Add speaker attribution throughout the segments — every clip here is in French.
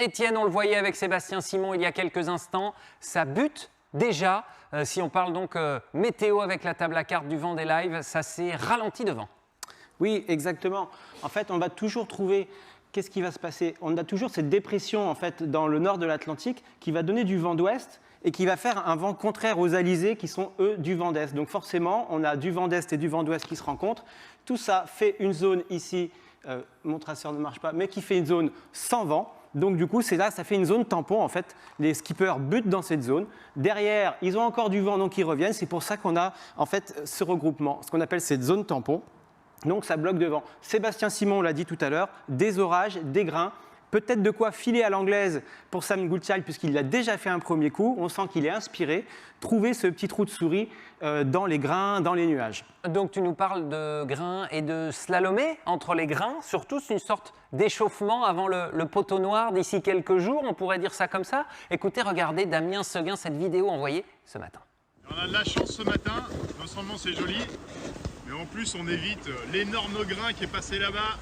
Speaker 1: Étienne, on le voyait avec Sébastien Simon il y a quelques instants, ça bute déjà. Si on parle donc météo avec la table à cartes du vent des lives, ça s'est ralenti devant.
Speaker 2: Oui, exactement. En fait, on va toujours trouver... Qu'est-ce qui va se passer? On a toujours cette dépression en fait, dans le nord de l'Atlantique qui va donner du vent d'ouest et qui va faire un vent contraire aux alizés qui sont, eux, du vent d'est. Donc forcément, on a du vent d'est et du vent d'ouest qui se rencontrent. Tout ça fait une zone ici, mon traceur ne marche pas, mais qui fait une zone sans vent. Donc du coup, c'est là, ça fait une zone tampon. En fait, les skippers butent dans cette zone. Derrière, ils ont encore du vent, donc ils reviennent. C'est pour ça qu'on a en fait ce regroupement, ce qu'on appelle cette zone tampon. Donc ça bloque devant. Sébastien Simon l'a dit tout à l'heure, des orages, des grains, peut-être de quoi filer à l'anglaise pour Sam Goodchild puisqu'il a déjà fait un premier coup, on sent qu'il est inspiré, trouver ce petit trou de souris dans les grains, dans les nuages.
Speaker 1: Donc tu nous parles de grains et de slalomer entre les grains, surtout c'est une sorte d'échauffement avant le poteau noir d'ici quelques jours, on pourrait dire ça comme ça. Écoutez, regardez Damien Seguin, cette vidéo envoyée ce matin.
Speaker 3: On a de la chance ce matin, non seulement c'est joli, mais en plus on évite l'énorme grain qui est passé là-bas.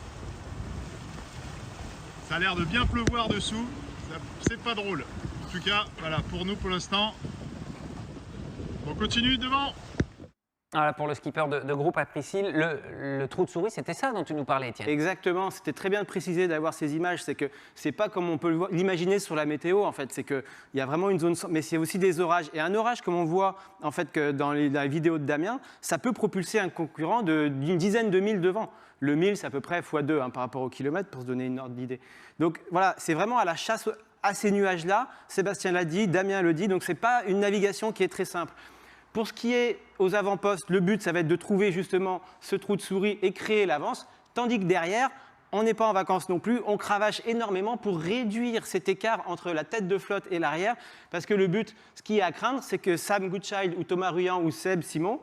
Speaker 3: Ça a l'air de bien pleuvoir dessous, c'est pas drôle. En tout cas, voilà, pour nous pour l'instant, on continue devant.
Speaker 1: Voilà, pour le skipper de groupe à Priscille, le trou de souris, c'était ça dont tu nous parlais, Étienne.
Speaker 2: Exactement, c'était très bien de préciser d'avoir ces images, c'est que c'est pas comme on peut l'imaginer sur la météo, en fait, c'est qu'il y a vraiment une zone, mais c'est aussi des orages. Et un orage, comme on voit en fait, que dans la vidéo de Damien, ça peut propulser un concurrent d'une dizaine de milles devant. Le mille, c'est à peu près x2 par rapport au kilomètre, pour se donner une ordre d'idée. Donc voilà, c'est vraiment à la chasse à ces nuages-là, Sébastien l'a dit, Damien le dit, donc c'est pas une navigation qui est très simple. Pour ce qui est aux avant-postes, le but, ça va être de trouver justement ce trou de souris et créer l'avance, tandis que derrière, on n'est pas en vacances non plus, on cravache énormément pour réduire cet écart entre la tête de flotte et l'arrière, parce que le but, ce qui est à craindre, c'est que Sam Goodchild ou Thomas Ruyant ou Seb Simon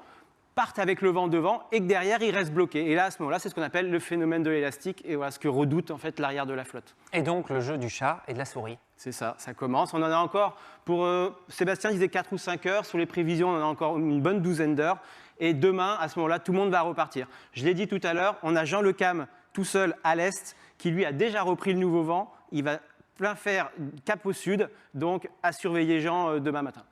Speaker 2: partent avec le vent devant et que derrière, ils restent bloqués. Et là, à ce moment-là, c'est ce qu'on appelle le phénomène de l'élastique et voilà ce que redoute en fait l'arrière de la flotte.
Speaker 1: Et donc le jeu du chat et de la souris.
Speaker 2: C'est ça, ça commence. On en a encore, pour Sébastien disait 4 ou 5 heures, sur les prévisions, on en a encore une bonne douzaine d'heures. Et demain, à ce moment-là, tout le monde va repartir. Je l'ai dit tout à l'heure, on a Jean Le Cam tout seul à l'est, qui lui a déjà repris le nouveau vent. Il va plein faire cap au sud, donc à surveiller Jean demain matin.